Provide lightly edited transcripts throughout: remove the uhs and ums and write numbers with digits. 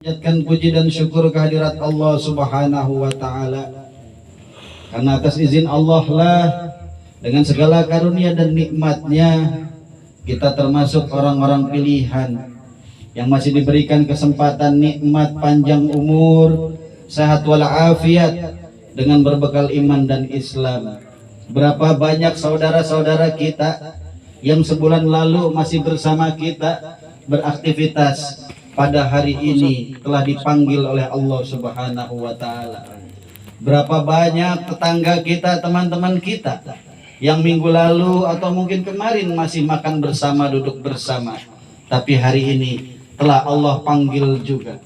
Panjatkan puji dan syukur kehadirat Allah Subhanahu wa Ta'ala. Karena atas izin Allah lah, dengan segala karunia dan nikmatnya, kita termasuk orang-orang pilihan yang masih diberikan kesempatan nikmat panjang umur, sehat walafiat, dengan berbekal iman dan Islam. Berapa banyak saudara-saudara kita yang sebulan lalu masih bersama kita beraktivitas, pada hari ini telah dipanggil oleh Allah Subhanahu wa Ta'ala. Berapa banyak tetangga kita, teman-teman kita yang minggu lalu atau mungkin kemarin masih makan bersama, duduk bersama, tapi hari ini telah Allah panggil juga.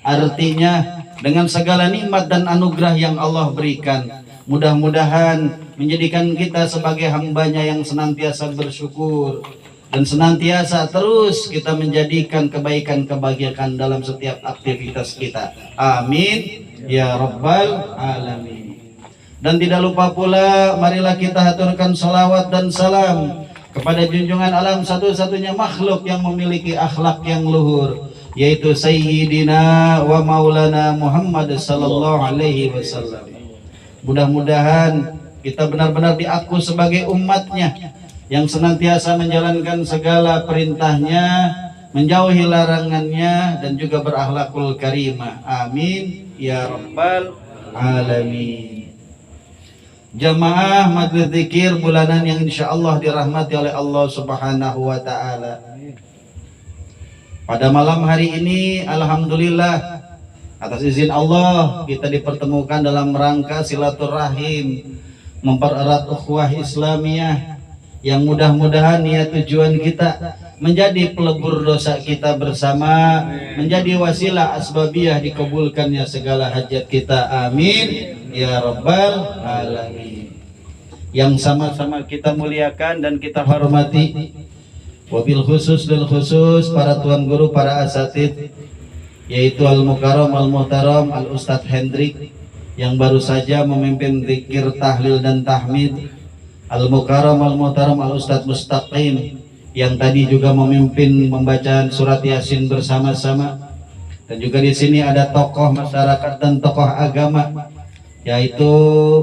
Artinya dengan segala nikmat dan anugerah yang Allah berikan, mudah-mudahan menjadikan kita sebagai hambanya yang senantiasa bersyukur, dan senantiasa terus kita menjadikan kebaikan-kebahagiaan dalam setiap aktivitas kita. Amin ya rabbal alamin. Dan tidak lupa pula, marilah kita haturkan salawat dan salam kepada junjungan alam satu-satunya makhluk yang memiliki akhlak yang luhur, yaitu Sayyidina wa Maulana Muhammad sallallahu alaihi wasallam. Mudah-mudahan kita benar-benar diaku sebagai umatnya yang senantiasa menjalankan segala perintahnya, menjauhi larangannya, dan juga berakhlakul karimah. Amin ya rabbal alamin. Jamaah majlis zikir bulanan yang insyaallah dirahmati oleh Allah Subhanahu wa Ta'ala. Pada malam hari ini, alhamdulillah, atas izin Allah kita dipertemukan dalam rangka silaturahim, mempererat ukhuwah Islamiyah, yang mudah-mudahan niat tujuan kita menjadi pelebur dosa kita bersama, menjadi wasilah asbabiyah dikabulkannya segala hajat kita. Amin ya rabbal alamin. Yang sama-sama kita muliakan dan kita hormati, wabil khusus dan khusus para tuan guru, para asatid, yaitu Al-Mukarram Al-Muhtaram Al-Ustadz Hendrik yang baru saja memimpin zikir tahlil dan tahmid, Al-Mukarram Al-Muhtaram Al-Ustadz Mustaqim yang tadi juga memimpin pembacaan surat Yasin bersama-sama, dan juga di sini ada tokoh masyarakat dan tokoh agama, yaitu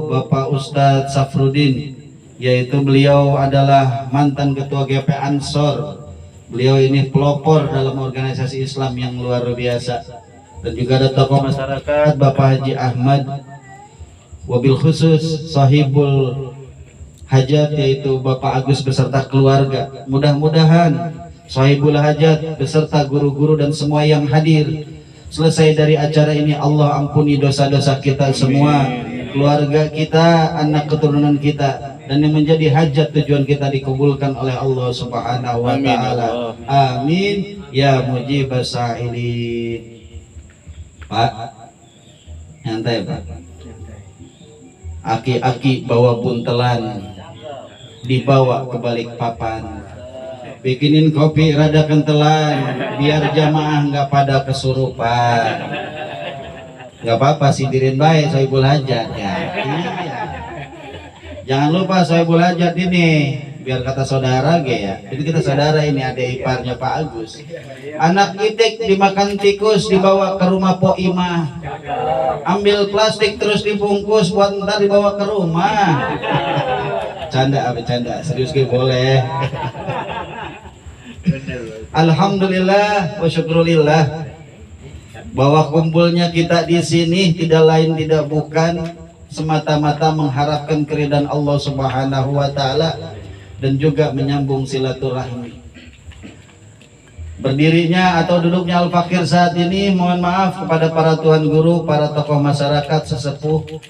Bapak Ustadz Safruddin, yaitu beliau adalah mantan ketua GP Ansor. Beliau ini pelopor dalam organisasi Islam yang luar biasa. Dan juga ada tokoh masyarakat Bapak Haji Ahmad, wabil khusus sahibul hajat, yaitu Bapak Agus beserta keluarga. Mudah-mudahan sahibul hajat beserta guru-guru dan semua yang hadir, selesai dari acara ini Allah ampuni dosa-dosa kita semua, keluarga kita, anak keturunan kita, dan yang menjadi hajat tujuan kita dikabulkan oleh Allah Subhanahu wa Ta'ala. Amin ya mujibas sa'ilin. Pak, nyantai Pak. Aki-aki bawa buntelan, dibawa ke balik papan, bikinin kopi rada kentelan, biar jamaah nggak pada kesurupan. Nggak apa-apa, sindirin baik sahibul hajat ya. Iya. Jangan lupa sahibul hajat ini, biar kata saudara ya. Jadi kita saudara ini, adik iparnya Pak Agus. Anak itik dimakan tikus, dibawa ke rumah Pok Imah. Ambil plastik terus dibungkus buat ntar dibawa ke rumah. Canda, bercanda, serius gitu boleh. Alhamdulillah wa syukrulillah bahwa kumpulnya kita di sini tidak lain tidak bukan semata-mata mengharapkan keridhaan Allah Subhanahu wa Ta'ala dan juga menyambung silaturahmi. Berdirinya atau duduknya Al-Fakir saat ini, mohon maaf kepada para tuan guru, para tokoh masyarakat, sesepuh,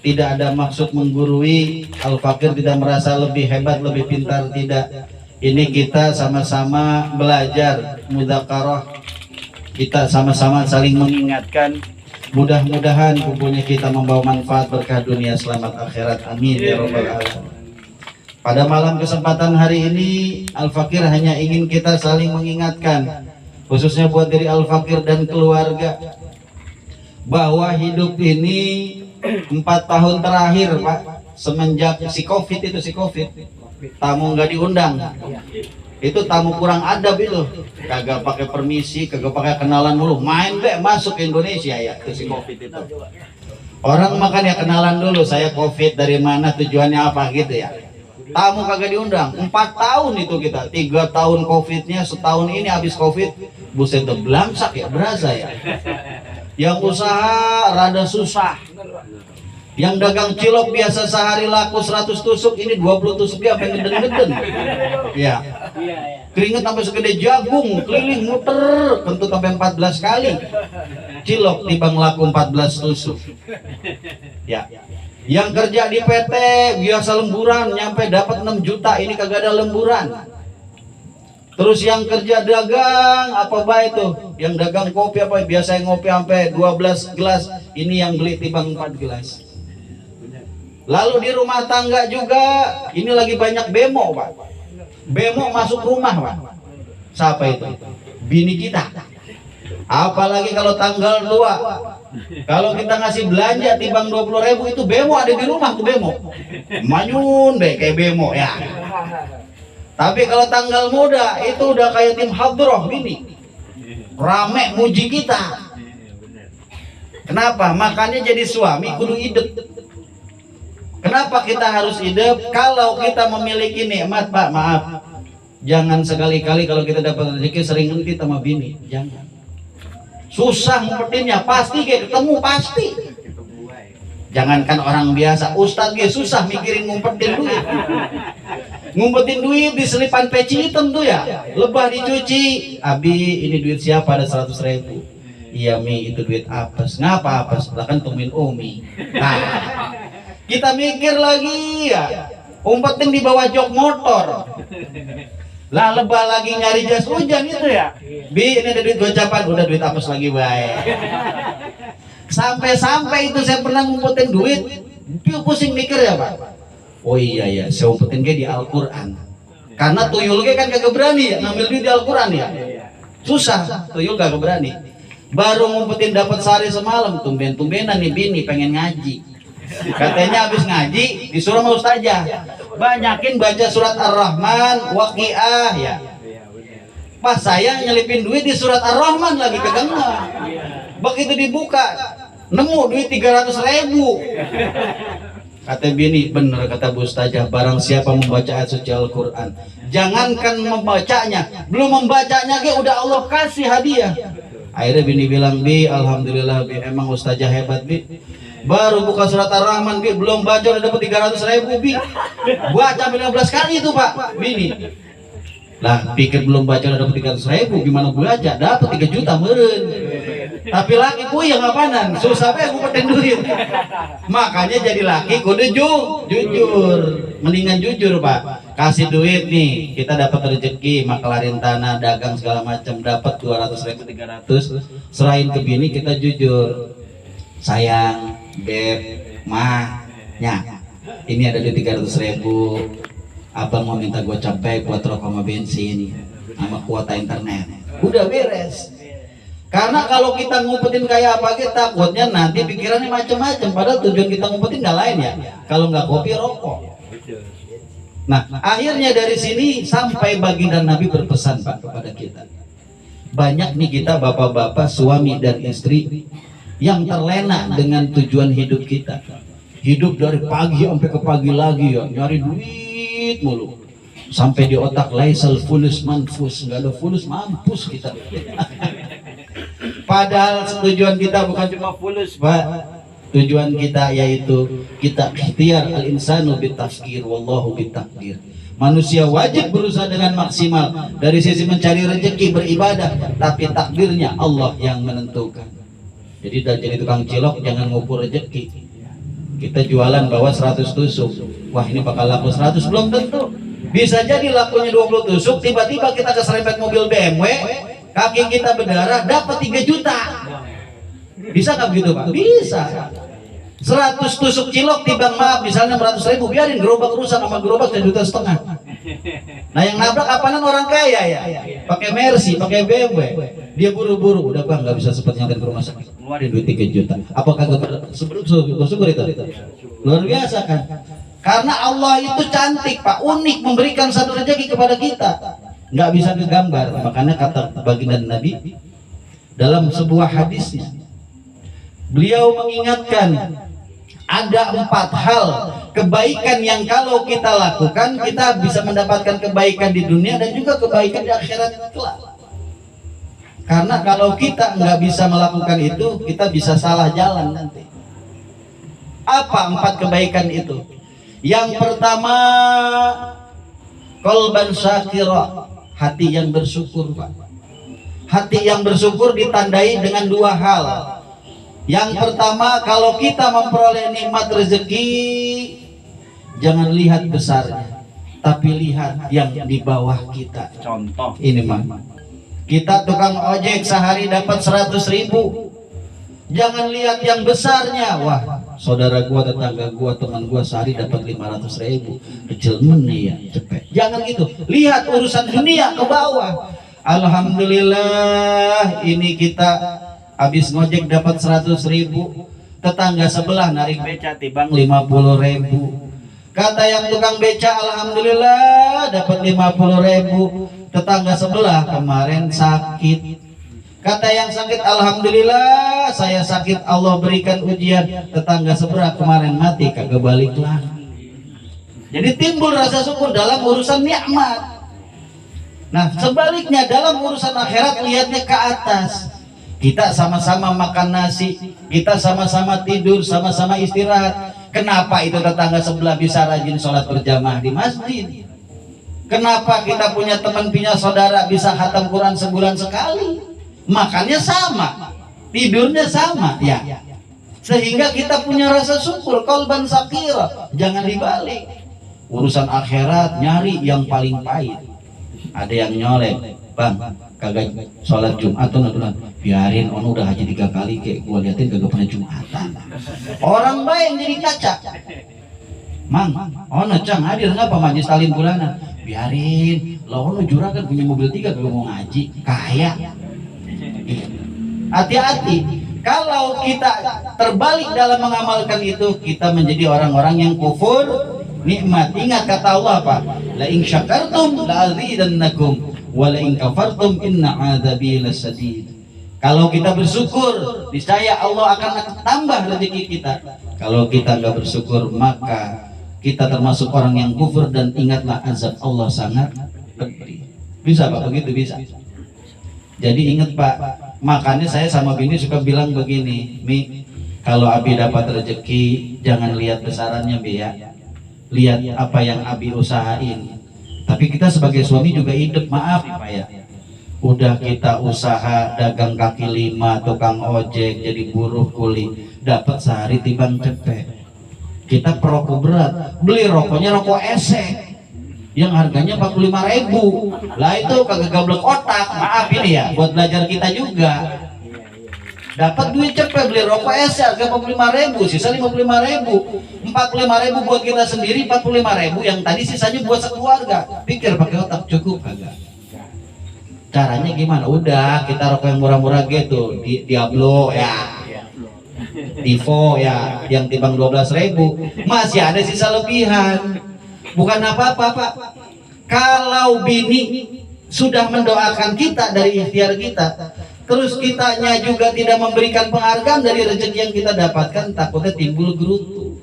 tidak ada maksud menggurui. Al-Fakir tidak merasa lebih hebat, lebih pintar, tidak. Ini kita sama-sama belajar mudzakarah, kita sama-sama saling mengingatkan. Mudah-mudahan kumpulnya kita membawa manfaat berkah dunia selamat akhirat. Amin ya rabbal alamin. Pada malam kesempatan hari ini, Al-Fakir hanya ingin kita saling mengingatkan, khususnya buat diri Al-Fakir dan keluarga, bahwa hidup ini 4 tahun terakhir Pak, semenjak si Covid, tamu nggak diundang. Itu tamu kurang adab itu, kagak pakai permisi, kagak pakai kenalan dulu, main be masuk ke Indonesia ya, itu si Covid itu. Orang makan ya kenalan dulu, saya Covid dari mana, tujuannya apa gitu ya. Tamu kagak diundang. 4 tahun itu kita, 3 tahun Covidnya, setahun ini habis Covid, buset belangsak ya, berasa ya. Yang usaha rada susah. Yang dagang cilok biasa sehari laku 100 tusuk, ini 20 tusuk dia pengen ngeden-ngeden. Ya. Keringet sampai segede jagung, keliling muter, kentut sampai 14 kali. Cilok timbang laku 14 tusuk. Ya. Yang kerja di PT biasa lemburan nyampe dapat 6 juta, ini kagak ada lemburan. Terus yang kerja dagang apa baik tuh? Yang dagang kopi apa biasa yang ngopi sampai 12 gelas, ini yang beli timbang 4 gelas. Lalu di rumah tangga juga, ini lagi banyak bemo, Pak. Bemo masuk rumah, Pak. Siapa itu? Bini kita. Apalagi kalau tanggal 2. Kalau kita ngasih belanja timbang 20.000, itu bemo ada di rumah tuh bemo. Manyun deh kayak bemo ya. Tapi kalau tanggal muda itu udah kayak tim hadroh bini. Rame muji kita. Kenapa? Makanya jadi suami kudu idep. Kenapa kita harus hidup? Kalau kita memiliki nikmat, Pak, maaf, jangan sekali-kali kalau kita dapat rezeki sering ngenti sama bini, jangan. Susah ngumpetinnya, pasti kayak ketemu pasti. Jangankan orang biasa, ustadz ge susah mikirin ngumpetin duit. Ngumpetin duit di selipan peci hitam tuh ya, lebah dicuci. Abi, ini duit siapa? Ada 100.000. Iya Mi, itu duit apes. Ngapa apes? Lah kan temuin Umi. Nah, kita mikir lagi ya, umpetin di bawah jok motor. Lah lebah lagi nyari jas hujan itu ya. Bi, ini ada duit gocapan, udah duit apes lagi baik. Sampai-sampai itu saya pernah ngumpetin duit, dia pusing mikir ya Pak. Oh iya ya, saya umpetin kayak di Al-Quran. Karena tuyul kayak kan kagak berani ya ngambil duit di Al-Quran ya. Susah, tuyul kagak berani. Baru ngumpetin dapat sehari semalam, tumben-tumbenan nih bini pengen ngaji. Katanya habis ngaji disuruh sama ustazah banyakin baca surat Ar-Rahman, Waqiah ya. Pas saya nyelipin duit di surat Ar-Rahman lagi kedengar. Begitu dibuka nemu duit 300.000. Kata bini, bener kata Bu Ustazah, barang siapa membaca ayat suci Al-Quran, jangankan membacanya, belum membacanya udah Allah kasih hadiah. Akhirnya bini bilang, Bi, alhamdulillah Bi, emang Ustazah hebat Bi. Baru buka surat Ar-Rahman, Bi, belum baca udah dapat 300.000 Bi. Baca 15 kali itu Pak, bini. Lah pikir belum baca udah dapat 300.000, gimana baca? Dapat 3 juta meren. Tapi laki yang apaanan, susah banget ngumpetin duit. Makanya jadi laki kudu jujur. Mendingan jujur Pak. Kasih duit nih, kita dapat rezeki, makelarin tanah, dagang segala macam, dapat 200.000, 300, serahin ke bini, kita jujur. Sayang, Beb, Mah, nya, ini ada duit 300.000. Abang mau minta gue capek buat rokok sama bensin, sama kuota internet. Udah beres. Karena kalau kita ngumpetin kayak apa, kita takutnya nanti pikirannya macam-macam. Padahal tujuan kita ngumpetin nggak lain ya. Kalau nggak kopi, rokok. Nah, akhirnya dari sini sampai baginda Nabi berpesan Pak kepada kita. Banyak nih kita bapak-bapak, suami dan istri yang terlena dengan tujuan hidup kita. Hidup dari pagi sampai ke pagi lagi ya, nyari duit mulu. Sampai di otak laisal fulus manfus, nggak ada fulus mampus kita. Padahal tujuan kita bukan cuma fulus Pak. Tujuan kita yaitu kita ikhtiar al-insanu bitafkir wallahu bitakdir. Manusia wajib berusaha dengan maksimal dari sisi mencari rezeki beribadah, tapi takdirnya Allah yang menentukan. Jadi jadi tukang cilok jangan ngukur rezeki. Kita jualan bawa 100 tusuk. Wah ini bakal laku 100, belum tentu. Bisa jadi lakunya 20 tusuk, tiba-tiba kita keserempet mobil BMW, kaki kita berdarah, dapat 3 juta. Bisa nggak begitu Pak? Bisa. 100 tusuk cilok timbang maaf misalnya 100.000, biarin gerobak rusak sama gerobak 1,5 juta. Nah yang nabrak apaanan orang kaya ya, pakai Mercy, pakai BMW, dia buru-buru, udah Bang nggak bisa sempat nyamperin ke rumah sakit, ngeluarin duit 3 juta. Apakah bersyukur itu? Luar biasa kan? Karena Allah itu cantik Pak, unik memberikan satu rezeki kepada kita. nggak bisa digambar. Makanya kata baginda Nabi dalam sebuah hadisnya, beliau mengingatkan ada 4 hal kebaikan yang kalau kita lakukan kita bisa mendapatkan kebaikan di dunia dan juga kebaikan di akhirat kelak. Karena kalau kita nggak bisa melakukan itu, kita bisa salah jalan nanti. Apa 4 kebaikan itu? Yang pertama, qalban syakira, hati yang bersyukur, Pak. Hati yang bersyukur ditandai dengan 2 hal. Yang pertama, kalau kita memperoleh nikmat rezeki, jangan lihat besarnya, tapi lihat yang di bawah kita. Contoh Ini mah, kita tukang ojek sehari dapat 100.000. Jangan lihat yang besarnya. Wah, saudara gua, tetangga gua, teman gua sehari dapat 500.000. Kecil nih ya, cepet. Jangan gitu. Lihat urusan dunia ke bawah. Alhamdulillah, ini kita habis ngojek dapat 100.000. Tetangga sebelah narik beca tibang 50.000. Kata yang tukang beca, alhamdulillah dapat 50.000. Tetangga sebelah kemarin sakit. Kata yang sakit, alhamdulillah saya sakit, Allah berikan ujian. Tetangga sebelah kemarin mati, kagak balik lagi. Jadi timbul rasa syukur dalam urusan nikmat. Nah, sebaliknya dalam urusan akhirat lihatnya ke atas. Kita sama-sama makan nasi, kita sama-sama tidur, sama-sama istirahat. Kenapa itu tetangga sebelah bisa rajin sholat berjamaah di masjid? Kenapa kita punya teman, punya saudara bisa khatam Quran sebulan sekali? Makannya sama, tidurnya sama, ya. Sehingga kita punya rasa syukur, qalban syakira. Jangan dibalik. Urusan akhirat nyari yang paling pahit. Ada yang nyolek, bang, kagak sholat Jumat tuh, biarin, ono udah haji 3 kali, kayak gua liatin kagak pernah Jumatan. Orang baik yang jadi kaca. Mang, ono cang hadir ngapa majlis talim bulanan? Biarin, lo ono juragan punya mobil 3 kagak mau ngaji, kaya. Hati-hati, kalau kita terbalik dalam mengamalkan itu, kita menjadi orang-orang yang kufur nikmat. Ingat kata Allah apa? La in syakartum la azidannakum wa la in kafartum inna adzabi lasadid. Kalau kita bersyukur, niscaya Allah akan tambah rezeki kita. Kalau kita nggak bersyukur, maka kita termasuk orang yang kufur, dan ingatlah azab Allah sangat pedih. Bisa Pak begitu? Bisa. Jadi ingat Pak, makanya saya sama bini suka bilang begini, Mi, kalau Abi dapat rezeki jangan lihat besarannya, Bi ya. Lihat apa yang Abi usahain. Tapi kita sebagai suami juga hidup, maaf Pak ya. Udah kita usaha dagang kaki 5, tukang ojek, jadi buruh kuli, dapat sehari timbang cepet. Kita perokok berat, beli rokoknya rokok esek yang harganya 45.000. Lah itu kagak gablek otak, maaf ini ya, buat belajar kita juga. Dapat duit cepet beli rokok es harga 45.000, sisa 55.000. 45.000 buat kita sendiri, 45.000 yang tadi sisanya buat sekeluarga. Pikir pakai otak, cukup kagak? Caranya gimana? Udah kita rokok yang murah-murah gitu, Diablo ya, Tivo ya, yang timbang 12.000. Masih ada sisa lebihan. Bukan apa-apa Pak. Kalau bini sudah mendoakan kita dari ikhtiar kita, terus kitanya juga tidak memberikan penghargaan dari rezeki yang kita dapatkan, takutnya timbul gerutu.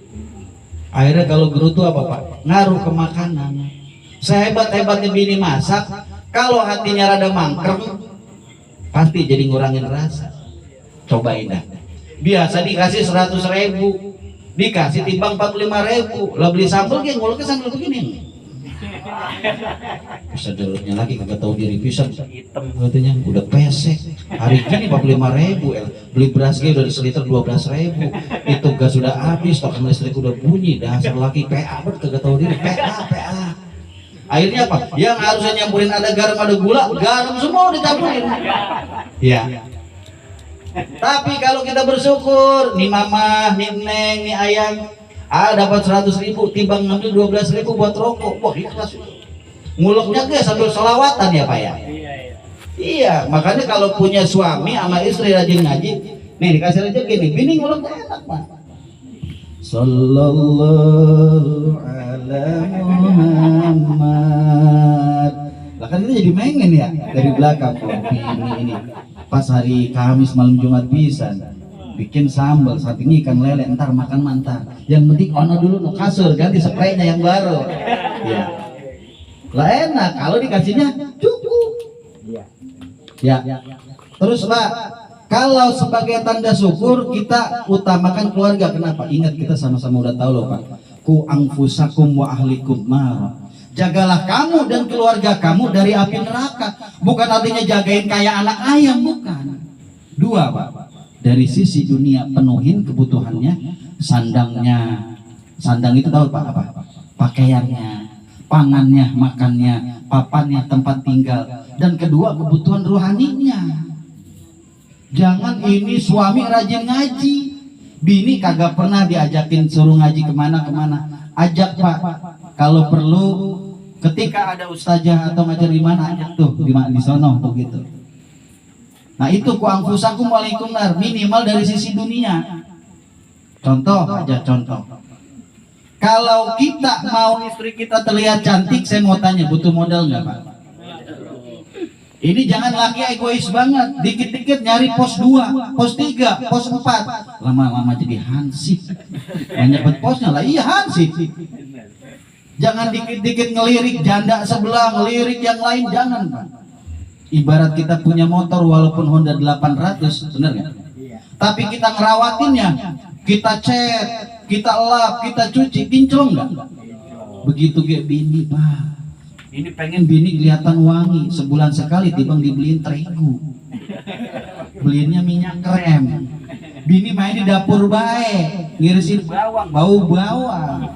Akhirnya kalau gerutu apa Pak? Ngaruh ke makanan. Sehebat-hebatnya bini masak, kalau hatinya rada mangker, pasti jadi ngurangin rasa. Cobain dah. Biasa dikasih 100.000, dikasih timbang 45.000. Lah beli sambal kayak nguleknya sambal begini. Bisa jeruknya lagi kagak tahu diri pisang hitam katanya, udah pesek. Hari ini 45.000, beli beras udah seliter 12.000. Itu gas sudah habis, token listrik udah bunyi, dasar laki PA bet kagak tahu diri, PA. Akhirnya apa? Yang harusnya nyampurin ada garam ada gula, garam semua dicampurin. Ya. Tapi kalau kita bersyukur, nih mama, nih neng, nih ayang, dapat 100.000, timbang ngambil 12.000 buat rokok. Wah ikhlas. Nguleknya ke sambil sholawatan ya Pak ya. Iya, makanya kalau punya suami sama istri rajin ngaji, nih dikasih rezeki nih, bini nguleknya enak Pak. Sallallahu ala Muhammad. Bahkan kita jadi mengen ya dari belakang kopi ini. Pas hari Kamis malam Jumat pisan bikin sambal samping ikan lele, ntar makan mantar. Yang penting ono dulu no kasur, ganti spraynya yang baru. Ya. Lah enak kalau dikasihnya cukup. Ya. Terus Pak, kalau sebagai tanda syukur kita utamakan keluarga. Kenapa? Ingat kita sama-sama udah tahu loh Pak. Ku anfusakum wa ahlikum nar. Jagalah kamu dan keluarga kamu dari api neraka. Bukan artinya jagain kayak anak ayam, bukan. Dua Pak. Dari sisi dunia penuhin kebutuhannya, sandangnya. Sandang itu tahu Pak apa? Pakaiannya, pangannya, makannya, papannya, tempat tinggal. Dan kedua kebutuhan rohaninya. Jangan ini suami rajin ngaji, bini kagak pernah diajakin suruh ngaji kemana-kemana. Ajak Pak, kalau perlu ketika ada ustazah atau ngajar di mana ajak tuh di sono tuh gitu. Nah itu ku anfusakum walaikum nar, minimal dari sisi dunia. Contoh aja contoh. Kalau kita mau istri kita terlihat cantik, saya mau tanya butuh modal nggak Pak? Ini jangan laki egois banget, dikit-dikit nyari pos 2, pos 3, pos 4. Lama-lama jadi hansip. Banyak banget posnya lah, iya hansip. Jangan dikit-dikit ngelirik janda sebelah, ngelirik yang lain, jangan Pak. Ibarat kita punya motor walaupun Honda 800, bener nggak? Tapi kita ngerawatinnya, kita cat, kita lap, kita cuci, kinclong nggak? Begitu kayak bini Pak. Ini pengen bini kelihatan wangi, sebulan sekali timbang dibeliin terigu. Beliinnya minyak krem. Bini main di dapur baik, ngirisin bawang, bau bawang.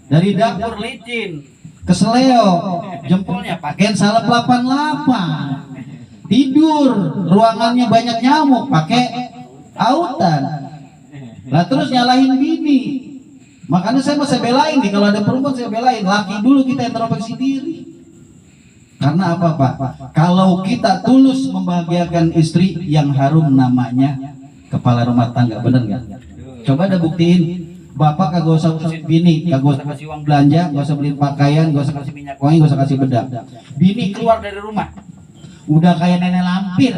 Dari dapur licin, keseleo, jempolnya pakaian salep 88. Tidur, ruangannya banyak nyamuk, pakai autan. Lah terus nyalahin bini. Makanya saya masih belain nih, kalau ada perempuan saya belain, laki dulu kita introspeksi diri. Karena apa Pak? Kalau kita tulus membahagiakan istri, yang harum namanya kepala rumah tangga, bener nggak? Coba ada buktiin, bapak kagak usah urusin bini, kagak usah kasih uang belanja, gak usah beliin pakaian, gak usah kasih minyak wangi, gak usah kasih bedak. Bini keluar dari rumah, udah kayak nenek lampir.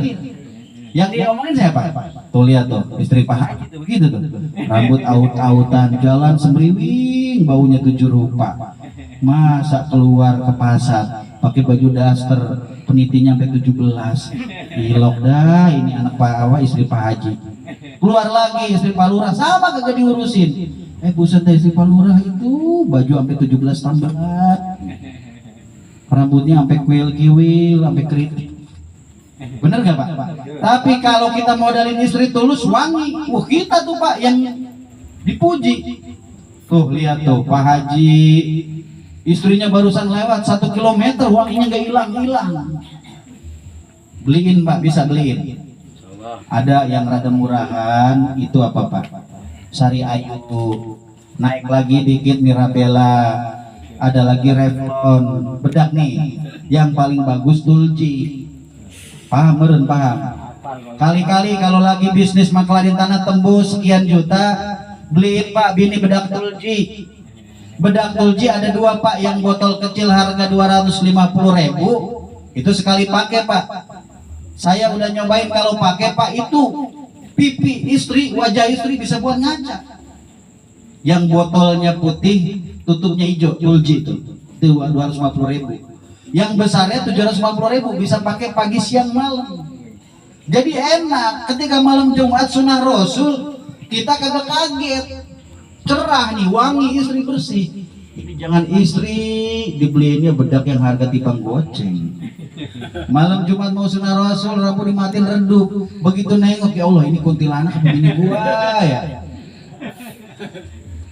Yang dia omongin siapa? Tuh lihat tuh, istri Pak Haji tuh begitu tuh. Rambut aut-autan, jalan semriwing, baunya 7 rupa. Masa keluar ke pasar pakai baju daster, penitinya sampai 17. Ilok dah, ini anak Pak Awa, istri Pak Haji. Keluar lagi istri Pak Lurah, sama kagak diurusin. Buset istri Pak Lurah itu baju sampai 17 tambahan. Rambutnya sampai kuil-kiwil, sampai keriting. Bener nggak Pak? Tapi kalau kita modalin istri tulus wangi, kita tuh Pak yang dipuji. Tuh lihat tuh Pak Haji, istrinya barusan lewat 1 kilometer, wanginya nggak hilang-hilang. Beliin Pak, bisa beliin. Ada yang rada murahan, itu apa Pak? Sari Ayu. Naik lagi dikit Mirabella. Ada lagi Revlon. Bedak nih, yang paling bagus Tulji. Paham meren, paham. Kali-kali kalau lagi bisnis maklarin tanah tembus sekian juta, beliin Pak bini bedak Tulji. Bedak Tulji ada 2 Pak, yang botol kecil harga 250.000. Itu sekali pakai Pak. Saya udah nyobain kalau pakai Pak, itu pipi istri, wajah istri bisa buat ngaca. Yang botolnya putih, tutupnya hijau, Tulji itu 250.000. Yang besarnya 750.000, bisa pakai pagi siang malam. Jadi enak. Ketika malam Jumat sunnah Rasul, kita kagak kaget. Cerah nih, wangi, istri bersih. Ini jangan istri dibeliinnya bedak yang harga tipang goceng. Malam Jumat mau sunnah Rasul, Rabu dimatiin redup. Begitu nengok, ya Allah ini kuntilanak begini gua ya.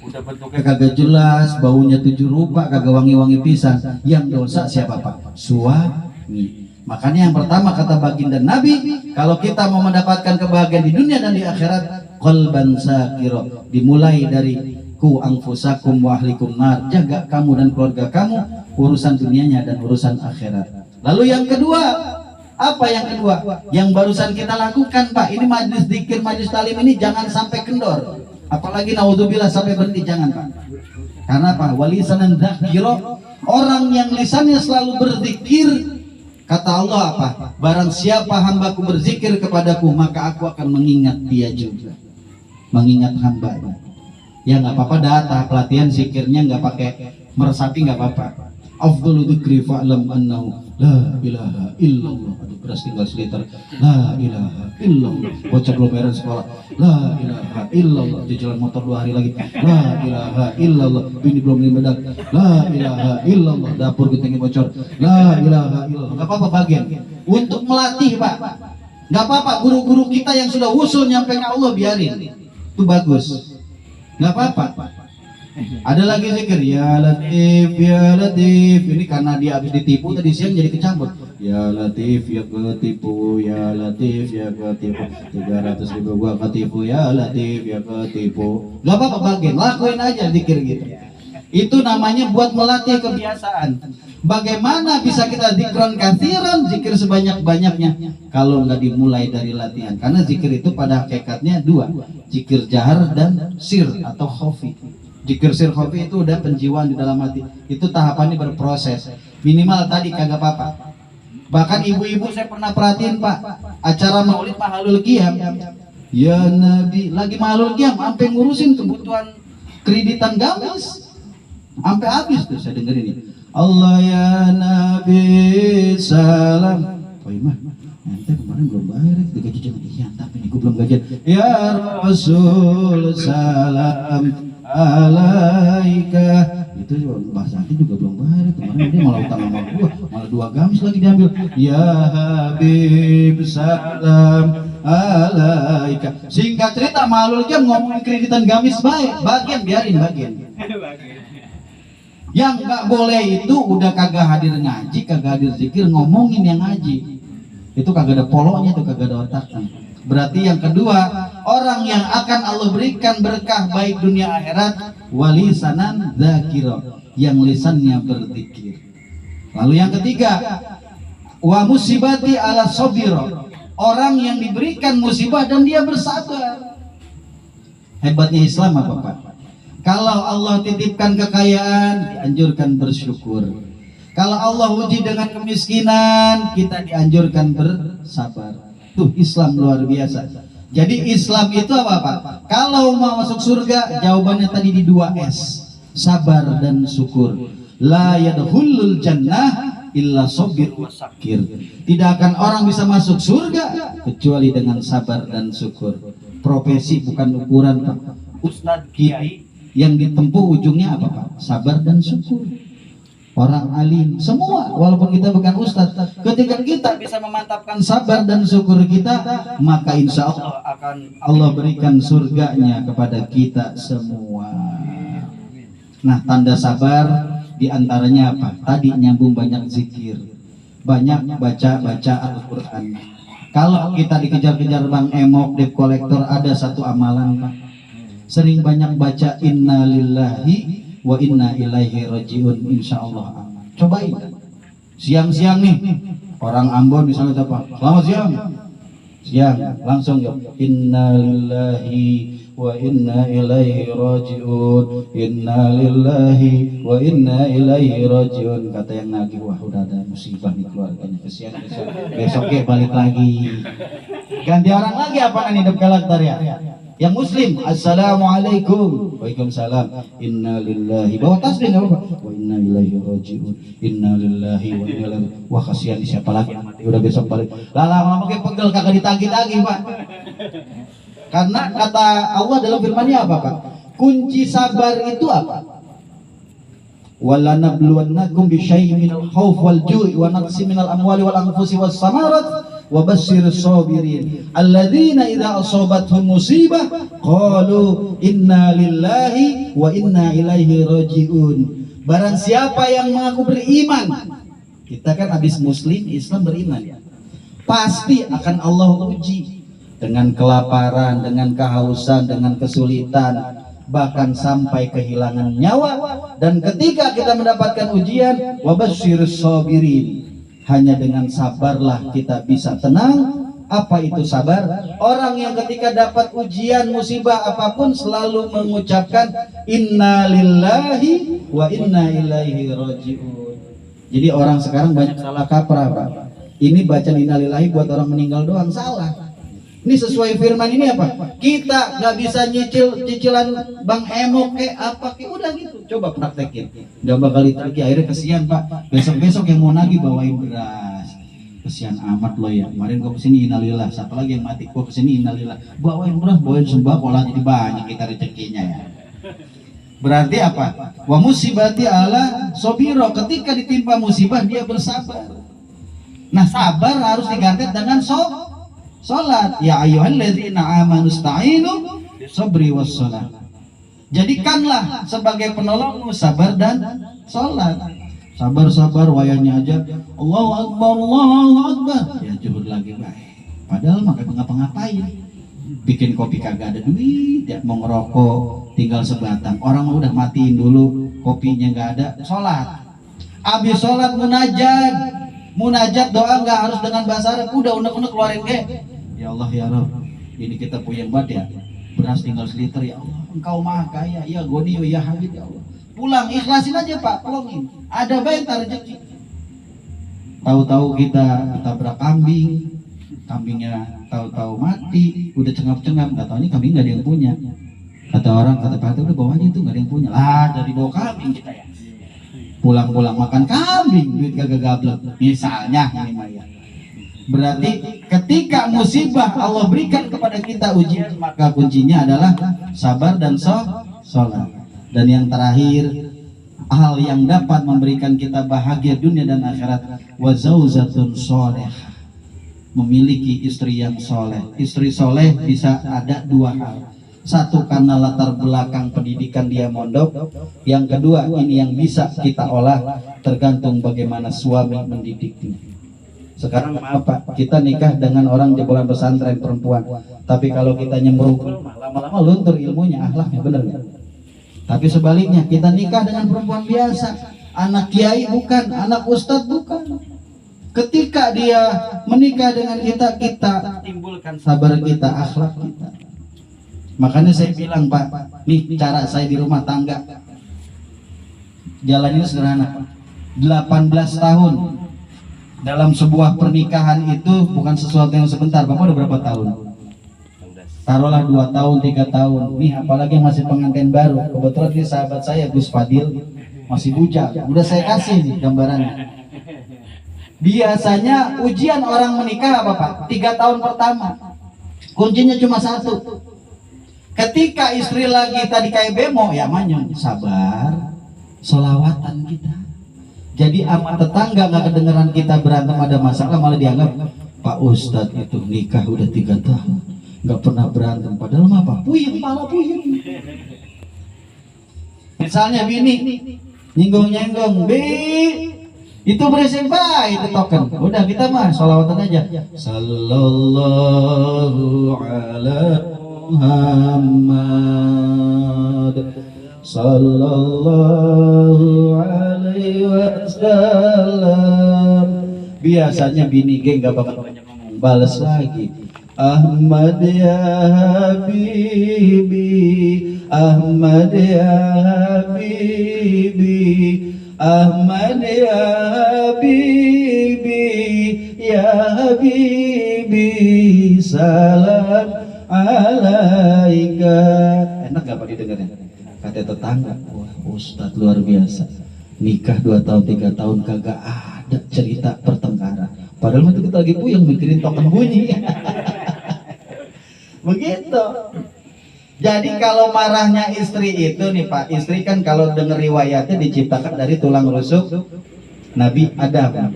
Udah bentuknya kagak jelas, baunya 7 rupa, kagak wangi-wangi pisan. Yang dosa siapa Pak? Suami. Makanya yang pertama kata baginda Nabi, kalau kita mau mendapatkan kebahagiaan di dunia dan di akhirat, qalban sakiro, dimulai dari ku anfusakum wa ahlikum nar, jaga kamu dan keluarga kamu, urusan dunianya dan urusan akhirat. Lalu yang kedua, apa yang kedua? Yang barusan kita lakukan Pak, ini majlis dzikir, majlis talim ini jangan sampai kendor. Apalagi naudzubillah sampai berhenti, jangan Pak. Karena apa? Walisanan dzakiro Orang yang lisannya selalu berzikir, kata Allah apa? Barang siapa hambaku berzikir kepadaku, maka aku akan mengingat dia juga, mengingat hambanya. Ya nggak apa-apa, tahap pelatihan zikirnya nggak pakai meresapi, nggak apa-apa. Afdalu dzikri fa'lam annahu la ilaha illallah. Aduh, beras tinggal seliter. La ilaha illallah. Bocah belum beres sekolah. La ilaha illallah. Cicilan motor 2 hari lagi. La ilaha illallah. Ini belum beli bedak. La ilaha illallah. Dapur gentengnya bocor. La ilaha illallah. Gak apa-apa bagian. Untuk melatih, Pak. Gak apa-apa, guru-guru kita yang sudah usul nyampe ke Allah biarin. Itu bagus. Gak apa-apa. Ada lagi zikir, ya Latif, ya Latif. Ini karena dia habis ditipu tadi siang jadi kecampur. Ya Latif, ya ketipu, ya Latif, ya ketipu. 300.000 gua ketipu, ya Latif, ya ketipu. Gak apa-apa bagian, lakuin aja zikir gitu. Itu namanya buat melatih kebiasaan. Bagaimana bisa kita zikran katsiran, zikir sebanyak-banyaknya kalau nggak dimulai dari latihan? Karena zikir itu pada hakikatnya 2, zikir jahar dan sir atau khafi. Zikir sir khafi itu udah penjiwaan di dalam hati. Itu tahapannya berproses. Minimal tadi kagak apa-apa. Bahkan ibu-ibu saya pernah perhatiin, Pak, acara maulid mahalul qiyam. Ya Nabi, lagi mahalul qiyam sampai ngurusin kebutuhan kreditan gamis. Sampai habis tuh saya dengerin ini. Allah ya Nabi salam. Oh iya, nanti kemarin belum bayar, digaji jam iya, tapi ini gue belum gajian. Ya Rasul salam alaika. Itu Mbah Santi juga belum bayar, kemarin dia malah utang sama gua, malah 2 gamis lagi diambil. Ya Habib salam alaika. Singkat cerita malul jam ngomongin kreditan gamis baik, bagian biarin bagian. Yang nggak boleh itu udah kagak hadir ngaji, kagak hadir zikir, ngomongin yang ngaji. Itu kagak ada polonya, itu kagak ada otaknya. Berarti yang kedua, orang yang akan Allah berikan berkah baik dunia akhirat, walisanan dzakira, yang lisannya berzikir. Lalu yang ketiga, wa musibati ala sabira, orang yang diberikan musibah dan dia bersabar. Hebatnya Islam apa, Pak? Kalau Allah titipkan kekayaan, dianjurkan bersyukur. Kalau Allah uji dengan kemiskinan, kita dianjurkan bersabar. Tuh Islam luar biasa. Jadi Islam itu apa? Kalau mau masuk surga, jawabannya tadi di 2S. Sabar dan syukur. La yadkhulul jannah illa sabir wa syakir. Tidak akan orang bisa masuk surga kecuali dengan sabar dan syukur. Profesi bukan ukuran, Pak. Ustadz Kiai yang ditempuh ujungnya apa, Pak? Sabar dan syukur. Orang alim semua, walaupun kita bukan ustadz, ketika kita bisa memantapkan sabar dan syukur kita, maka insya Allah akan Allah berikan surganya kepada kita semua. Nah, tanda sabar diantaranya apa? Tadi nyambung banyak zikir, banyak baca Al-Quran. Kalau kita dikejar-kejar bang emok, debt collector, ada satu amalan, Pak. Sering banyak baca inna lillahi wa inna ilaihi rajiun, insyaallah aman. Cobain. Siang-siang nih, orang Ambon misalnya apa? Selamat siang. Siang, langsung ya. Inna lillahi wa inna ilaihi rajiun. Inna lillahi wa inna ilaihi rajiun. Kata yang nagih, wah udah ada musibah nih keluarganya. Kesian. Besoknya balik lagi. Ganti orang lagi apa nih hidup kalaktar ya? Yang muslim, assalamualaikum, waalaikumsalam, inna lillahi, bawa tasbih nggak apa-apa, wa inna ilaihi rajiun, inna lillahi wa inna ilaihi. Wah kasihan siapa lagi yang mati udah besok balik. Lama mungkin pegel kagak ditagih-tagih, Pak. Karena kata Allah dalam firman-Nya apa, Pak? Kunci sabar itu apa? Wala nabluwannakum bisyai'in minal khauf wal ju'i wa naqsin minal amwali wal anfusi was samarat wa basyirus sabirin alladzina idza asabatuhum musibah qalu inna lillahi wa inna ilaihi rajiun. Barang siapa yang mengaku beriman, kita kan habis muslim Islam beriman ya, pasti akan Allah uji dengan kelaparan, dengan kehausan, dengan kesulitan, bahkan sampai kehilangan nyawa. Dan ketika kita mendapatkan ujian, wabasyirus sabirin, hanya dengan sabarlah kita bisa tenang, Apa itu sabar? Orang yang ketika dapat ujian musibah apapun selalu mengucapkan inna lillahi wa inna ilaihi rajiun. Jadi orang sekarang banyak salah kaprah, Pak. Ini baca inna lillahi buat orang meninggal doang, salah. Ini sesuai firman ini apa? Kita nggak bisa nyicil cicilan Bang Emo ke apa ke, udah gitu. Coba praktekin. Nggak bakal ditagih, akhirnya kesian Pak. Besok-besok yang mau nagih bawain beras. Kesian amat lo ya. Kemarin gua kesini innalillah. Siapa lagi yang mati? Gua kesini innalillah. Bawain beras, bawain sembako lah, jadi banyak kita rezekinya ya. Berarti apa? Wa musibati ala sobiro. Ketika ditimpa musibah dia bersabar. Nah sabar harus diganti dengan sholat. Ya ayyuhalladzina amanu sta'inu bisabri wassalat. Jadikanlah sebagai penolongmu sabar dan sholat. Sabar wayanya aja Allahu Akbar, Allahu Akbar. Ya juhur lagi baik. Padahal maka ngapa-ngapain. Bikin kopi kagak ada duit, ya mau ngerokok tinggal sebatang. Orang udah matiin dulu, kopinya nggak ada, sholat. Abis sholat munajat doa nggak harus dengan bahasa Arab, udah unek-unek keluarin ke. Ya Allah ya Rabb, ini kita puyeng banget ya, beras tinggal seliter ya Allah, Engkau maha kaya, ya Goniyo ya Hamid ya Allah. Pulang ikhlasin aja Pak, tolongin. Ada baik rezeki. Tahu-tahu kita tabrak kambing, kambingnya tahu-tahu mati, udah cengap-cengap, nggak tahu ini kambing nggak ada yang punya. Kata orang, kata Pak udah bawa aja itu nggak ada yang punya. Lah dari bawa kambing kita ya. Pulang-pulang makan kambing, duit kagak gablek. Misalnya ini Maya. Berarti ketika musibah Allah berikan kepada kita ujian, maka kuncinya adalah sabar dan sholat. Dan yang terakhir, hal yang dapat memberikan kita bahagia dunia dan akhirat, wa zauzatun sholeh, memiliki istri yang soleh. Istri soleh bisa ada dua hal. Satu karena latar belakang pendidikan dia mondok. Yang kedua ini yang bisa kita olah tergantung bagaimana suami mendidiknya. Sekarang maaf Pak, kita nikah dengan orang jebolan pesantren perempuan, tapi kalau kita nyembrung lama-lama luntur ilmunya, akhlaknya, bener nggak? Tapi sebaliknya kita nikah dengan perempuan biasa, anak kiai bukan, anak ustadz bukan. Ketika dia menikah dengan kita, kita timbulkan sabar kita, akhlak kita. Makanya saya bilang Pak, nih cara saya di rumah tangga, jalannya sederhana, 18 tahun. Dalam sebuah pernikahan itu bukan sesuatu yang sebentar. Bapak udah berapa tahun? Taruhlah 2 tahun, 3 tahun. Nih apalagi yang masih pengantin baru. Kebetulan ini sahabat saya Gus Fadil masih bujang. Udah saya kasih nih gambarannya. Biasanya ujian orang menikah apa Pak? 3 tahun pertama. Kuncinya cuma satu. Ketika istri lagi tadi kayak bemo, ya manyong, sabar, sholawatan kita. Jadi sama tetangga nggak kedengeran kita berantem ada masalah, malah dianggap Pak Ustadz itu nikah udah 3 tahun nggak pernah berantem, padahal mah apa? Puyeng, malah puyeng. Misalnya bini nyinggung-nyinggung, Bi itu berisik Pak, itu token. Udah kita mah sholawatan aja. Sallallahu ala Muhammad sallallahu alaihi wasallam. Biasanya bini geng gak bakal banyak ngomong, balas lagi Ahmad ya Habibi, Ahmad ya Habibi, Ahmad ya Habibi, ya Habibi, salam alaika. Enak gak Pak didengarnya? Kata tetangga, wah Ustadz luar biasa, nikah 2 tahun 3 tahun kagak ada cerita pertengkaran, padahal itu kita lagi puyeng mikirin token bunyi. Begitu. Jadi kalau marahnya istri itu nih Pak, istri kan kalau dengar riwayatnya diciptakan dari tulang rusuk Nabi Adam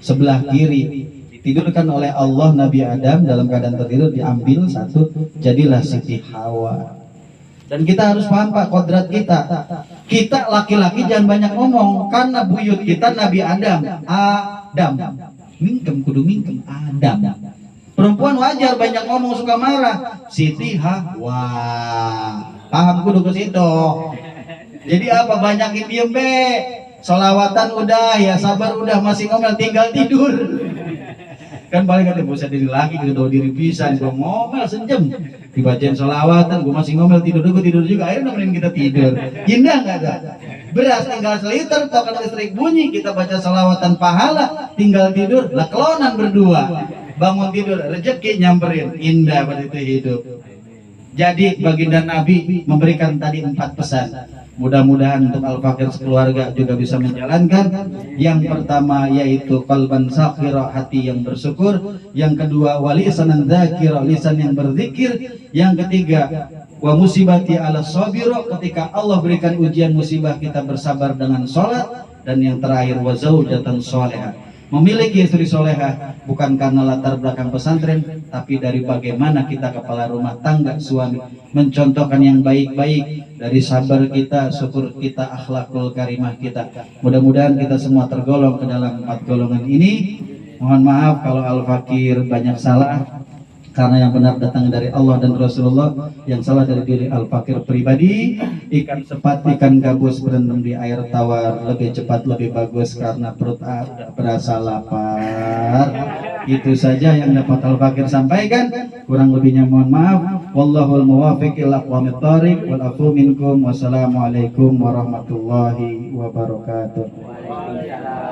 sebelah kiri, ditidurkan oleh Allah Nabi Adam, dalam keadaan tertidur diambil satu, jadilah Siti Hawa. Dan kita harus paham Pak, kodrat kita. Kita laki-laki jangan banyak ngomong, karena buyut kita Nabi Adam. Mingkem, kudu mingkem, Adam. Perempuan wajar banyak ngomong, suka marah. Siti Hawa. Paham kudu ke situ. Jadi apa, banyakin diem be. Sholawatan udah, ya sabar udah, masih ngomel tinggal tidur. Kan paling ada bosan diri lagi, gak tahu diri pisan, gue ngomel sejam, dibacain sholawatan, gue masih ngomel tidur juga, akhirnya nemenin kita tidur. Indah nggak ada? Beras tinggal seliter, token listrik bunyi, kita baca sholawatan pahala, tinggal tidur, lah kelonan berdua, bangun tidur, rezeki nyamperin, indah pada itu hidup. Jadi baginda Nabi memberikan tadi 4 pesan. Mudah-mudahan untuk Al-Fakir sekeluarga juga bisa menjalankan. Yang pertama yaitu qalban sakhira, hati yang bersyukur. Yang kedua walisanan dzakira, lisan yang berzikir. Yang ketiga wa musibati ala sabira, ketika Allah berikan ujian musibah kita bersabar dengan sholat. Dan yang terakhir wa zaujatan sholihah, memiliki istri solehah bukan karena latar belakang pesantren, tapi dari bagaimana kita kepala rumah tangga suami mencontohkan yang baik-baik, dari sabar kita, syukur kita, akhlakul karimah kita. Mudah-mudahan kita semua tergolong ke dalam 4 golongan ini. Mohon maaf kalau Al-Fakir banyak salah, karena yang benar datang dari Allah dan Rasulullah, yang salah dari diri Al-Fakir pribadi. Ikan sepat, ikan gabus berendam di air tawar, lebih cepat lebih bagus karena perut berasa lapar. Itu saja yang dapat Al-Fakir sampaikan, kurang lebihnya mohon maaf. Wallahul muwaffiq ila aqwamit thoriq, wal afu minkum. Wassalamualaikum warahmatullahi wabarakatuh.